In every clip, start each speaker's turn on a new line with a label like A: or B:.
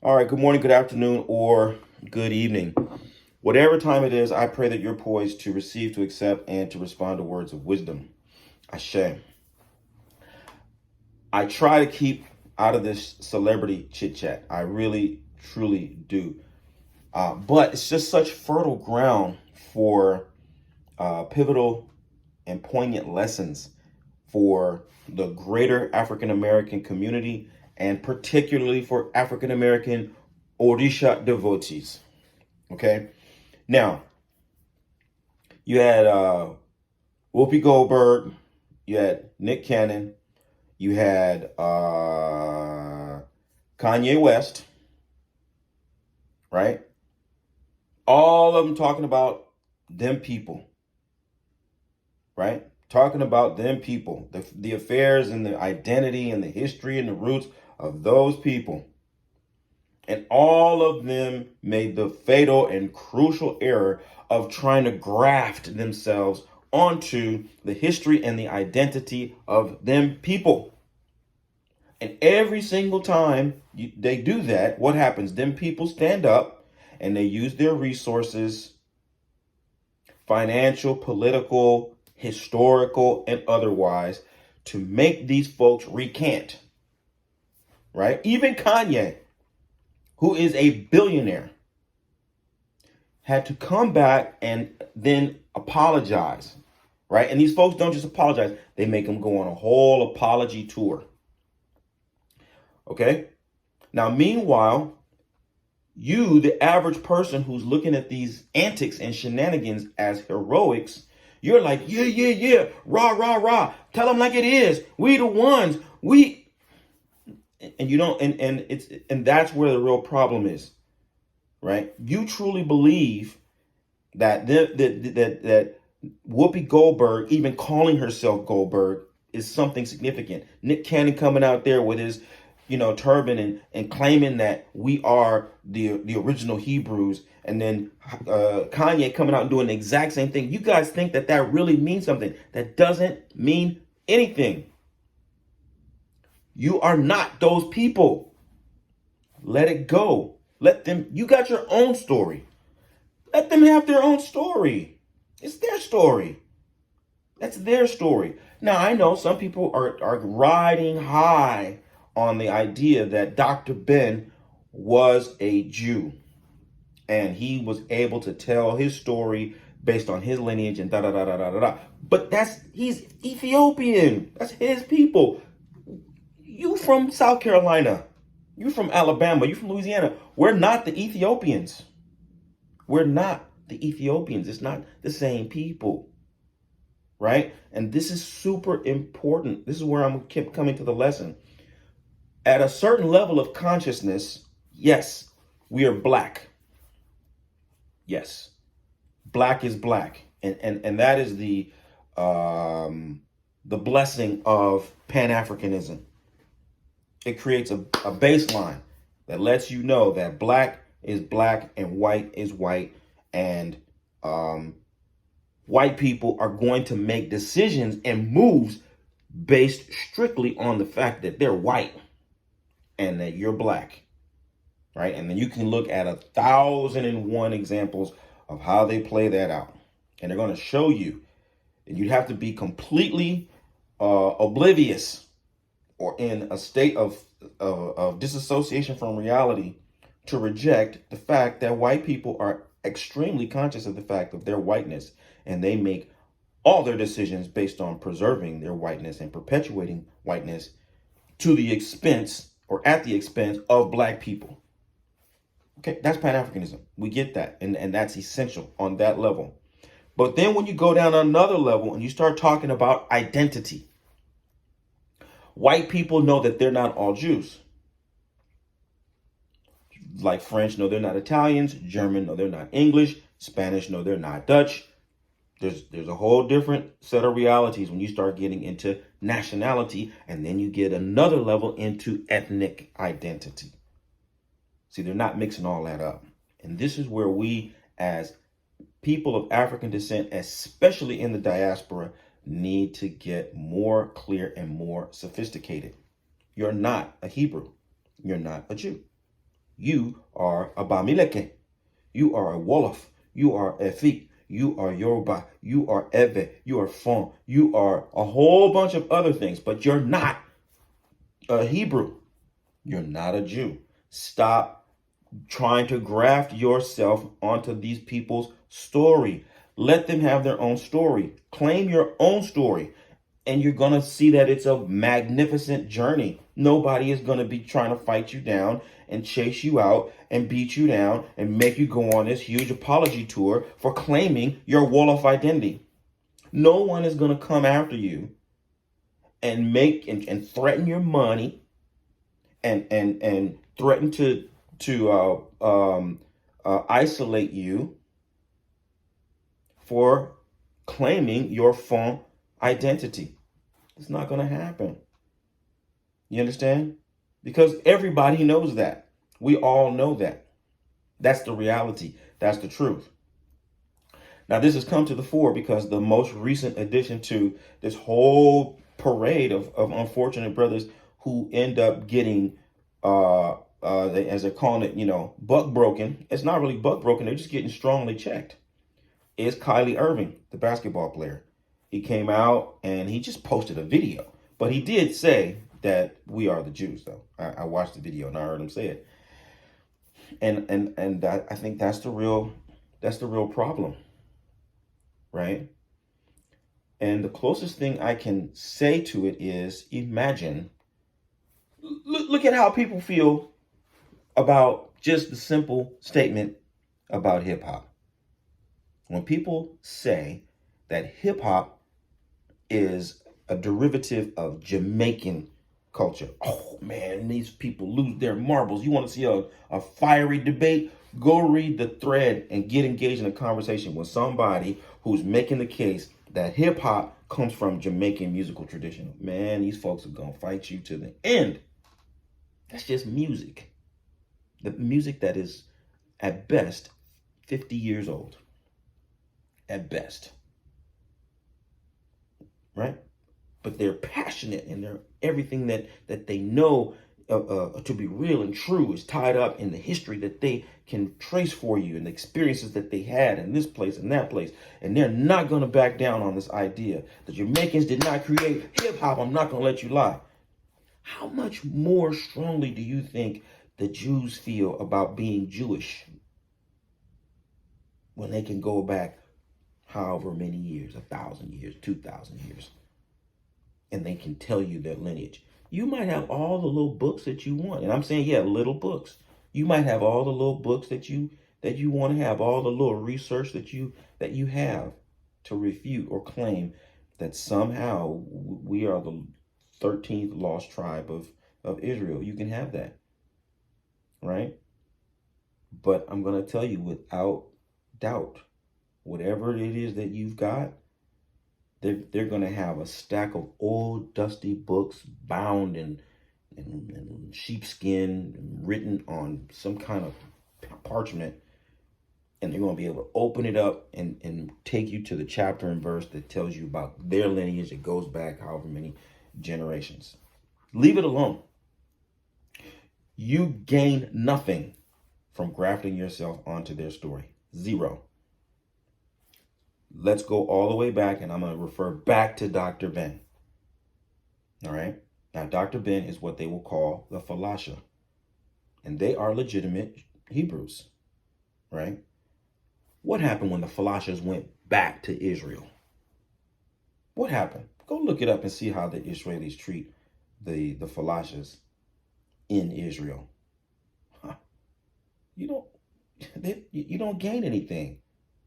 A: All right, good morning, good afternoon, or good evening. Whatever time it is, I pray that you're poised to receive, to accept, and to respond to words of wisdom. Ashe. I try to keep out of this celebrity chit chat. I really, truly do. But it's just such fertile ground for pivotal and poignant lessons for the greater African American community and particularly for African American Orisha devotees. Okay. Now, you had Whoopi Goldberg, you had Nick Cannon, you had Kanye West, right? All of them talking about them people, right? Talking about them people, the affairs and the identity and the history and the roots of those people. And all of them made the fatal and crucial error of trying to graft themselves onto the history and the identity of them people. And every single time they do that, what happens? Them people stand up and they use their resources, financial, political, historical, and otherwise, to make these folks recant. Right? Even Kanye, who is a billionaire, had to come back and then apologize, right? And these folks don't just apologize, they make them go on a whole apology tour. Okay? Now, meanwhile, you, the average person who's looking at these antics and shenanigans as heroics, you're like, yeah, yeah, yeah, rah, rah, rah. Tell them like it is. We the ones. And you don't, and that's where the real problem is, right? You truly believe that that Whoopi Goldberg, even calling herself Goldberg, is something significant. Nick Cannon coming out there with his, turban and claiming that we are the original Hebrews, and then Kanye coming out and doing the exact same thing. You guys think that that really means something? That doesn't mean anything. You are not those people. Let it go. Let them. You got your own story. Let them have their own story. It's their story. That's their story. Now, I know some people are riding high on the idea that Dr. Ben was a Jew and he was able to tell his story based on his lineage and da da da da da da. But he's Ethiopian. That's his people. You from South Carolina. You from Alabama. You from Louisiana. We're not the Ethiopians. We're not the Ethiopians. It's not the same people, right? And this is super important. This is where I'm kept coming to the lesson. At a certain level of consciousness, yes, we are black. Yes, black is black, and that is the blessing of Pan-Africanism. It creates a baseline that lets you know that black is black and white is white, and white people are going to make decisions and moves based strictly on the fact that they're white and that you're black, right? And then you can look at 1,001 examples of how they play that out, and they're going to show you, and you'd have to be completely oblivious or in a state of disassociation from reality to reject the fact that white people are extremely conscious of the fact of their whiteness, and they make all their decisions based on preserving their whiteness and perpetuating whiteness to the expense or at the expense of black people. Okay, that's Pan-Africanism. We get that, and that's essential on that level. But then when you go down another level and you start talking about identity, white people know that they're not all Jews. Like French, no, they're not Italians. German, no, they're not English. Spanish, no, they're not Dutch. There's a whole different set of realities when you start getting into nationality, and then you get another level into ethnic identity. See, they're not mixing all that up. And this is where we, as people of African descent, especially in the diaspora, need to get more clear and more sophisticated. You're not a Hebrew. You're not a Jew. You are a Bamileke. You are a Wolof. You are Efik. You are Yoruba. You are Eve. You are Fon. You are a whole bunch of other things, but you're not a Hebrew. You're not a Jew. Stop trying to graft yourself onto these people's story. Let them have their own story. Claim your own story. And you're going to see that it's a magnificent journey. Nobody is going to be trying to fight you down and chase you out and beat you down and make you go on this huge apology tour for claiming your Wolof identity. No one is going to come after you and make and threaten your money and threaten to isolate you for claiming your Fon identity. It's not going to happen. You understand? Because everybody knows that. We all know that. That's the reality. That's the truth. Now, this has come to the fore because the most recent addition to this whole parade of unfortunate brothers who end up getting, as they're calling it, buck broken. It's not really buck broken. They're just getting strongly checked. Is Kyrie Irving, the basketball player. He came out and he just posted a video. But he did say that we are the Jews, though. I watched the video and I heard him say it. And I think that's the real problem, right? And the closest thing I can say to it is imagine, look at how people feel about just the simple statement about hip hop. When people say that hip hop is a derivative of Jamaican culture, oh man, these people lose their marbles. You want to see a fiery debate? Go read the thread and get engaged in a conversation with somebody who's making the case that hip hop comes from Jamaican musical tradition. Man, these folks are going to fight you to the end. That's just music. The music that is at best 50 years old. At best. Right? But they're passionate and they're everything that they know to be real and true is tied up in the history that they can trace for you and the experiences that they had in this place and that place. And they're not going to back down on this idea. The Jamaicans did not create hip hop. I'm not going to let you lie. How much more strongly do you think the Jews feel about being Jewish when they can go back however many years, 1,000 years, 2,000 years, and they can tell you their lineage? You might have all the little books that you want. And I'm saying, yeah, little books. You might have all the little books that you want to have, all the little research that you have to refute or claim that somehow we are the 13th lost tribe of Israel. You can have that. Right? But I'm going to tell you without doubt, whatever it is that you've got, they're going to have a stack of old, dusty books bound in sheepskin, written on some kind of parchment, and they're going to be able to open it up and take you to the chapter and verse that tells you about their lineage that goes back however many generations. Leave it alone. You gain nothing from grafting yourself onto their story. Zero. Let's go all the way back, and I'm going to refer back to Dr. Ben. All right? Now, Dr. Ben is what they will call the Falasha, and they are legitimate Hebrews, right? What happened when the Falashas went back to Israel? What happened? Go look it up and see how the Israelis treat the Falashas in Israel. Huh. You don't gain anything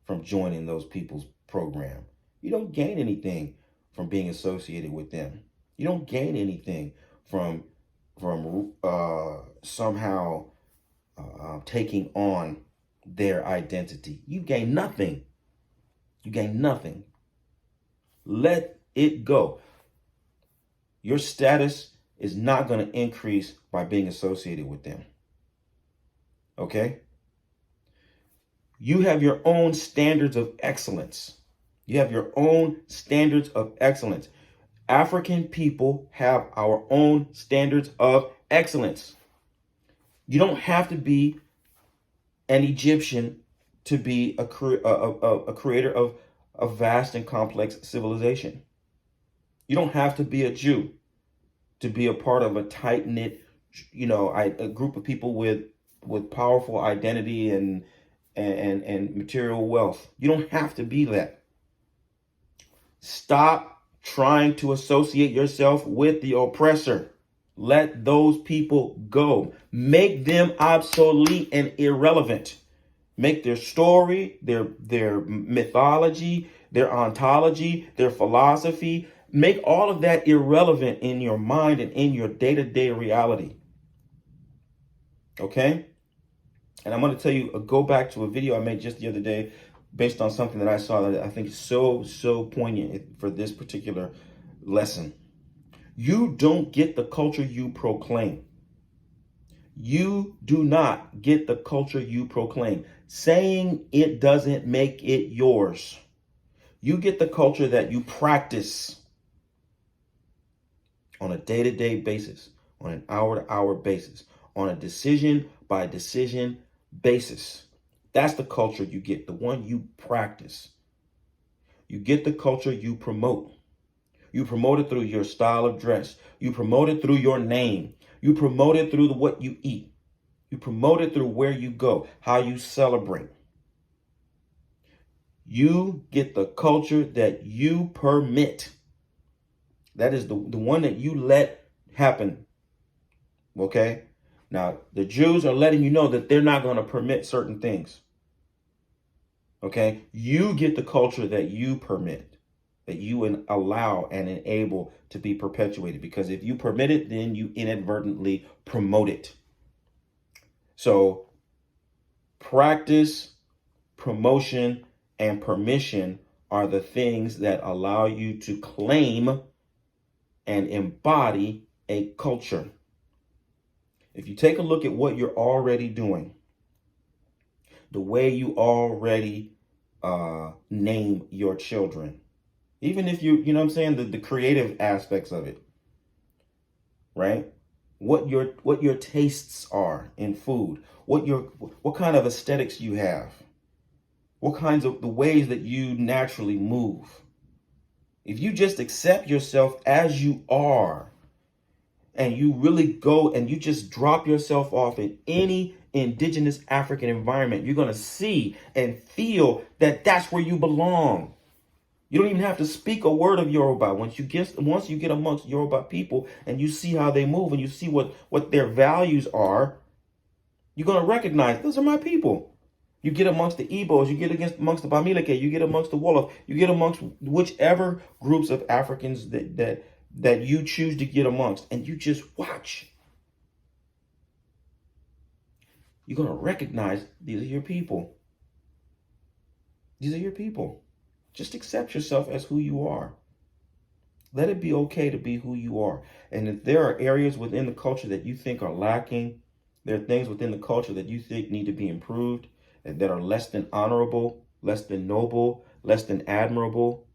A: from joining those people's program. You don't gain anything from being associated with them. You don't gain anything from somehow taking on their identity. You gain nothing. You gain nothing. Let it go. Your status is not going to increase by being associated with them. Okay? You have your own standards of excellence. You have your own standards of excellence. African people have our own standards of excellence. You don't have to be an Egyptian to be a creator of a vast and complex civilization. You don't have to be a Jew to be a part of a tight knit, a group of people with powerful identity and material wealth. You don't have to be that. Stop trying to associate yourself with the oppressor. Let those people go. Make them obsolete and irrelevant. Make their story, their mythology, their ontology, their philosophy, make all of that irrelevant in your mind and in your day-to-day reality. Okay? And I'm going to tell you, go back to a video I made just the other day based on something that I saw that I think is so poignant for this particular lesson. You don't get the culture you proclaim. You do not get the culture you proclaim. Saying it doesn't make it yours. You get the culture that you practice on a day-to-day basis, on an hour-to-hour basis, on a decision-by-decision basis. That's the culture you get, the one you practice. You get the culture you promote. You promote it through your style of dress. You promote it through your name. You promote it through what you eat. You promote it through where you go, how you celebrate. You get the culture that you permit. That is the one that you let happen. Okay? Now, the Jews are letting you know that they're not going to permit certain things. Okay? You get the culture that you permit, that you allow and enable to be perpetuated. Because if you permit it, then you inadvertently promote it. So, practice, promotion, and permission are the things that allow you to claim and embody a culture. If you take a look at what you're already doing, the way you already name your children, even if you know what I'm saying, the creative aspects of it, right? What your tastes are in food, what kind of aesthetics you have, what kinds of the ways that you naturally move. If you just accept yourself as you are, and you really go and you just drop yourself off in any indigenous African environment, you're going to see and feel that that's where you belong. You don't even have to speak a word of Yoruba. Once you get amongst Yoruba people and you see how they move and you see what their values are, you're going to recognize those are my people. You get amongst the Igbos, you get amongst the Bamileke, you get amongst the Wolof, you get amongst whichever groups of Africans that you choose to get amongst, and you just watch. You're going to recognize these are your people. These are your people. Just accept yourself as who you are. Let it be okay to be who you are. And if there are areas within the culture that you think are lacking, there are things within the culture that you think need to be improved, that are less than honorable, less than noble, less than admirable,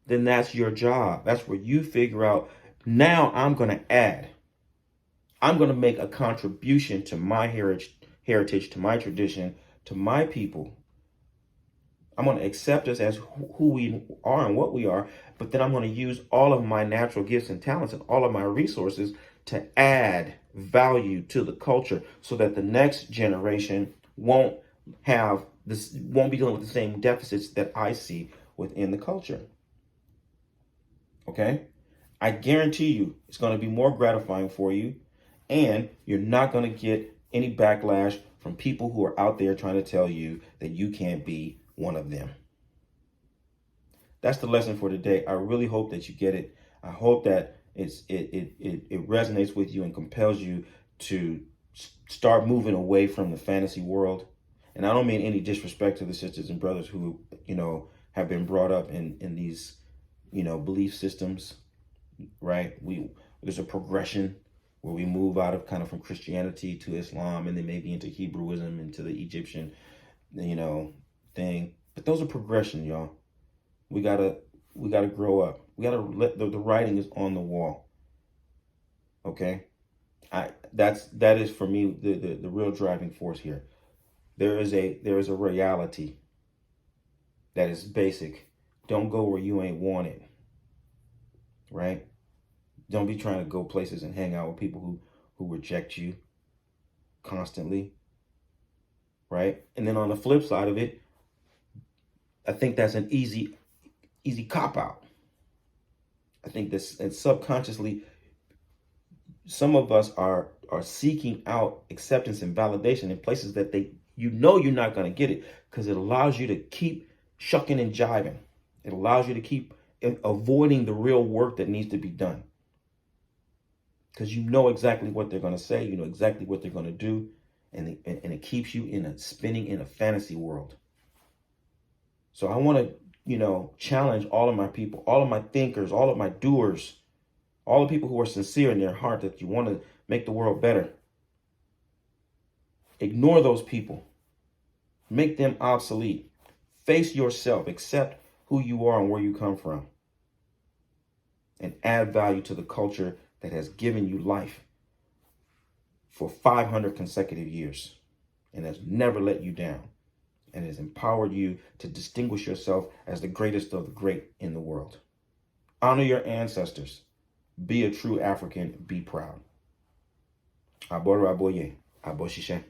A: then that's your job. That's where you figure out, now I'm going to add. I'm going to make a contribution to my heritage, to my tradition, to my people. I'm going to accept us as who we are and what we are, but then I'm going to use all of my natural gifts and talents and all of my resources to add value to the culture so that the next generation won't be dealing with the same deficits that I see within the culture. Okay? I guarantee you it's going to be more gratifying for you, and you're not going to get any backlash from people who are out there trying to tell you that you can't be one of them. That's the lesson for today. I really hope that you get it. I hope that it resonates with you and compels you to start moving away from the fantasy world. And I don't mean any disrespect to the sisters and brothers who, have been brought up in these, belief systems, right? There's a progression where we move out of kind of from Christianity to Islam and then maybe into Hebrewism, into the Egyptian, thing. But those are progression, y'all. We gotta grow up. We gotta let the writing is on the wall. Okay? That is for me the real driving force here. There is a reality that is basic. Don't go where you ain't wanted, right? Don't be trying to go places and hang out with people who reject you constantly, right? And then on the flip side of it, I think that's an easy cop out. I think this, and subconsciously, some of us are seeking out acceptance and validation in places that you're not going to get it, because it allows you to keep shucking and jiving. It allows you to keep avoiding the real work that needs to be done, because you know exactly what they're going to say, you know exactly what they're going to do, and it keeps you spinning in a fantasy world. So I want to, challenge all of my people, all of my thinkers, all of my doers, all the people who are sincere in their heart that you want to make the world better. Ignore those people. Make them obsolete. Face yourself. Accept who you are and where you come from. And add value to the culture that has given you life for 500 consecutive years and has never let you down, and has empowered you to distinguish yourself as the greatest of the great in the world. Honor your ancestors. Be a true African. Be proud. Aboro aboye. Aboshishe.